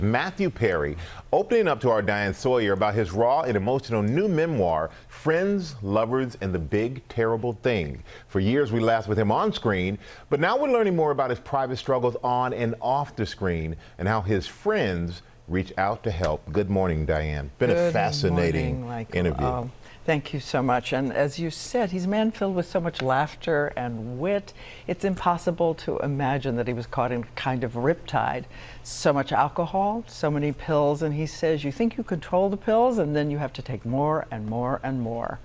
Matthew Perry opening up to our Diane Sawyer about his raw and emotional new memoir, Friends, Lovers, and the Big Terrible Thing. For years we laughed with him on screen, but now we're learning more about his private struggles on and off the screen and how his friends reach out to help. Good morning, Diane. Been a fascinating interview. Thank you so much. And as you said, he's a man filled with so much laughter and wit. It's impossible to imagine that he was caught in kind of riptide. So much alcohol, so many pills, and he says you think you control the pills and then you have to take more and more and more.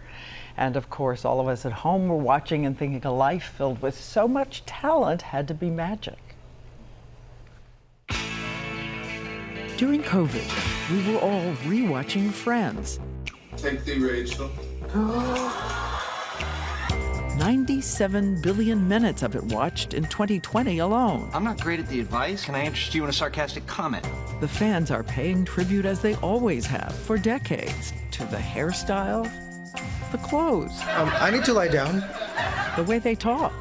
And of course, all of us at home were watching and thinking a life filled with so much talent had to be magic. During COVID, we were all rewatching Friends. Take the Rachel. 97 billion minutes of it watched in 2020 alone. I'm not great at the advice. Can I interest you in a sarcastic comment? The fans are paying tribute, as they always have for decades, to the hairstyle, the clothes, I need to lie down. the way they talk.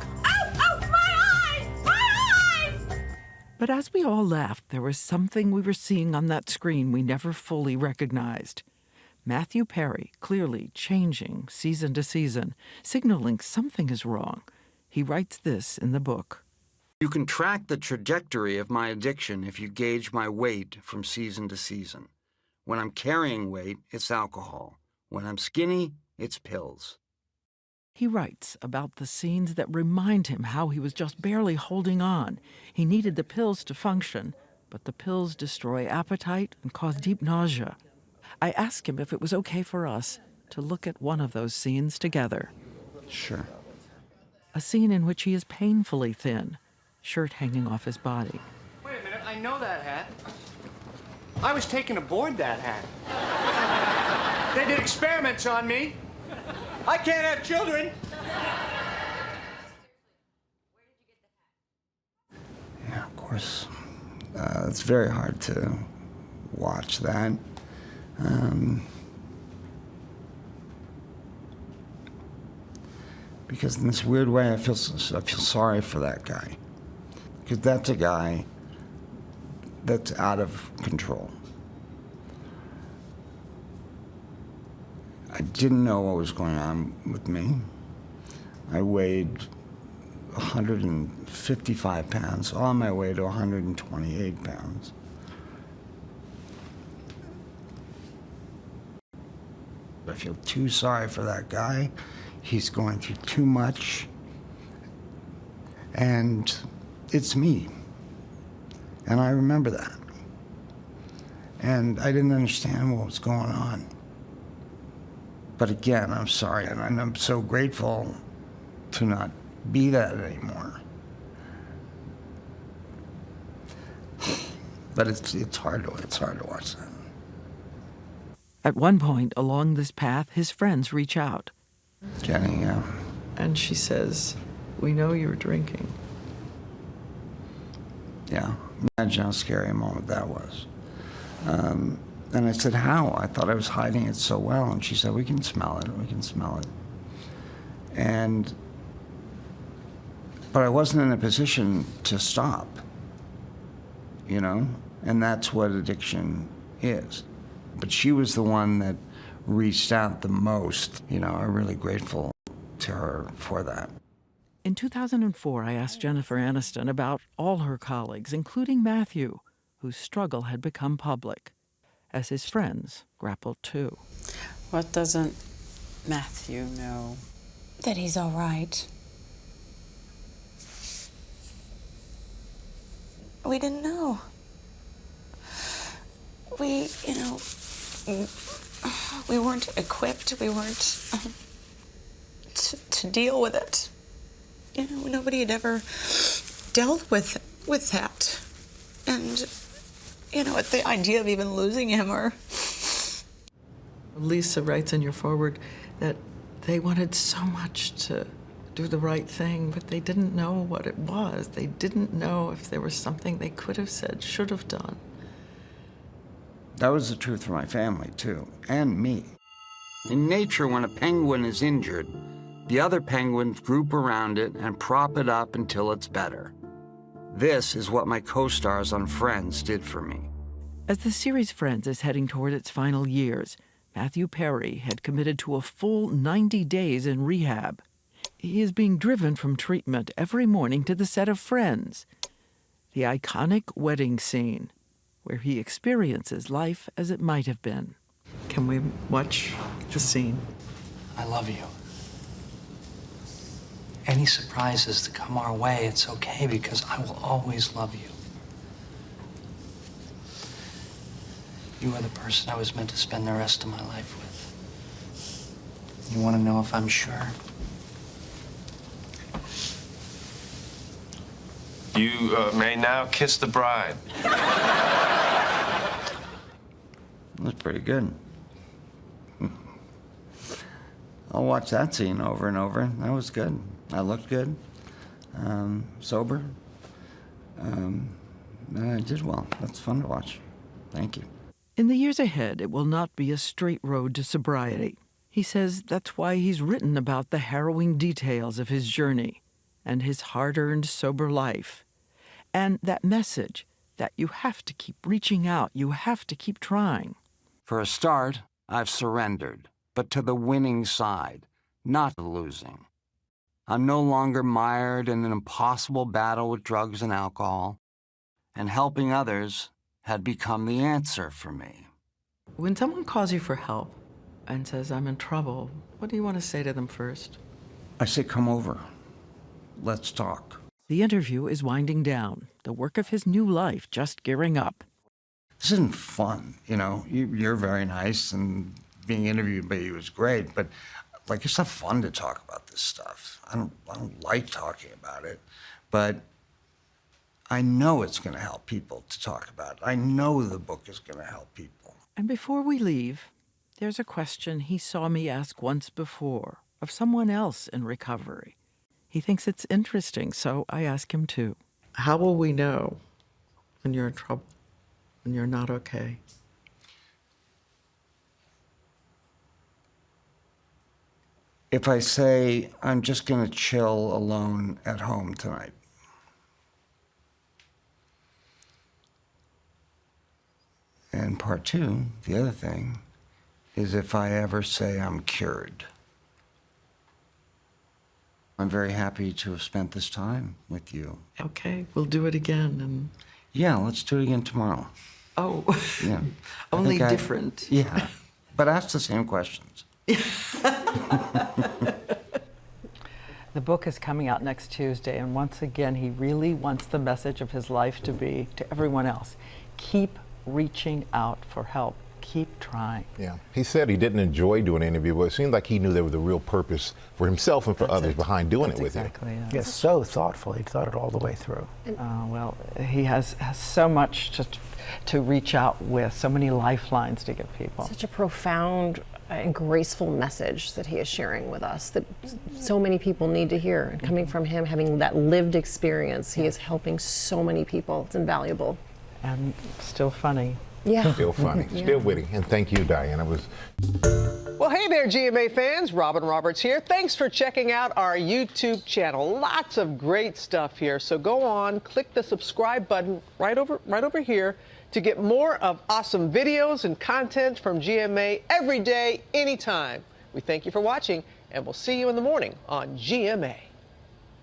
But as we all laughed, there was something we were seeing on that screen we never fully recognized. Matthew Perry clearly changing season to season, signaling something is wrong. He writes this in the book. You can track the trajectory of my addiction if you gauge my weight from season to season. When I'm carrying weight, it's alcohol. When I'm skinny, it's pills. He writes about the scenes that remind him how he was just barely holding on. He needed the pills to function, but the pills destroy appetite and cause deep nausea. I asked him if it was okay for us to look at one of those scenes together. Sure. A scene in which he is painfully thin, shirt hanging off his body. Wait a minute, I know that hat. I was taken aboard that hat. They did experiments on me. I can't have children. Yeah, of course. It's very hard to watch that. Because in this weird way, I feel sorry for that guy. Because that's a guy that's out of control. I didn't know what was going on with me. I weighed 155 pounds, on my way to 128 pounds. I feel too sorry for that guy. He's going through too much. And it's me. And I remember that. And I didn't understand what was going on. But again, I'm sorry, and I'm so grateful to not be that anymore. But it's hard to watch that. At one point along this path, his friends reach out. Jenny, yeah. And she says, "We know you were drinking." Yeah, imagine how scary a moment that was. And I said, how? I thought I was hiding it so well. And she said, we can smell it, we can smell it. But I wasn't in a position to stop, you know? And that's what addiction is. But she was the one that reached out the most. You know, I'm really grateful to her for that. In 2004, I asked Jennifer Aniston about all her colleagues, including Matthew, whose struggle had become public, as his friends grappled too. What doesn't Matthew know? That he's all right. We didn't know. We weren't equipped. We weren't to deal with it. You know, nobody had ever dealt with that. And, you know, at the idea of even losing him or... Lisa writes in your foreword that they wanted so much to do the right thing, but they didn't know what it was. They didn't know if there was something they could have said, should have done. That was the truth for my family, too, and me. In nature, when a penguin is injured, the other penguins group around it and prop it up until it's better. This is what my co-stars on Friends did for me. As the series Friends is heading toward its final years, Matthew Perry had committed to a full 90 days in rehab. He is being driven from treatment every morning to the set of Friends, the iconic wedding scene, where he experiences life as it might have been. Can we watch the scene? I love you. Any surprises that come our way, it's okay because I will always love you. You are the person I was meant to spend the rest of my life with. You want to know if I'm sure? You may now kiss the bride. That's pretty good. I'll watch that scene over and over. That was good. I looked good. Sober. And I did well. That's fun to watch. Thank you. In the years ahead, it will not be a straight road to sobriety. He says that's why he's written about the harrowing details of his journey and his hard-earned sober life. And that message that you have to keep reaching out, you have to keep trying. For a start, I've surrendered, but to the winning side, not the losing. I'm no longer mired in an impossible battle with drugs and alcohol, and helping others had become the answer for me. When someone calls you for help and says, I'm in trouble, what do you want to say to them first? I say, come over. Let's talk. The interview is winding down, the work of his new life just gearing up. This isn't fun, you know. You're very nice, and being interviewed by you is great, but like, it's not fun to talk about this stuff. I don't like talking about it, but I know it's going to help people to talk about it. I know the book is going to help people. And before we leave, there's a question he saw me ask once before of someone else in recovery. He thinks it's interesting, so I ask him too. How will we know when you're in trouble, when you're not okay? If I say, I'm just going to chill alone at home tonight. And part two, the other thing, is if I ever say I'm cured. I'm very happy to have spent this time with you. Okay, we'll do it again. And Yeah, let's do it again tomorrow. oh, Yeah. only different. Yeah, but ask the same questions. The book is coming out next Tuesday, and once again, he really wants the message of his life to be to everyone else. Keep reaching out for help. Keep trying. Yeah. He said he didn't enjoy doing an interview, but it seemed like he knew there was a real purpose for himself and for others behind doing it with exactly him. it. Yes, so thoughtful. He thought it all the way through. Well, he has so much to reach out with, so many lifelines to give people. Such a profound and graceful message that he is sharing with us that so many people need to hear. And coming from him, having that lived experience, he is helping so many people. It's invaluable. And still funny. Yeah. Still funny, still witty. And thank you, Diana. Well, hey there, GMA fans. Robin Roberts here. Thanks for checking out our YouTube channel. Lots of great stuff here. So go on, click the subscribe button right over here to get more of awesome videos and content from GMA every day, anytime. We thank you for watching, and we'll see you in the morning on GMA.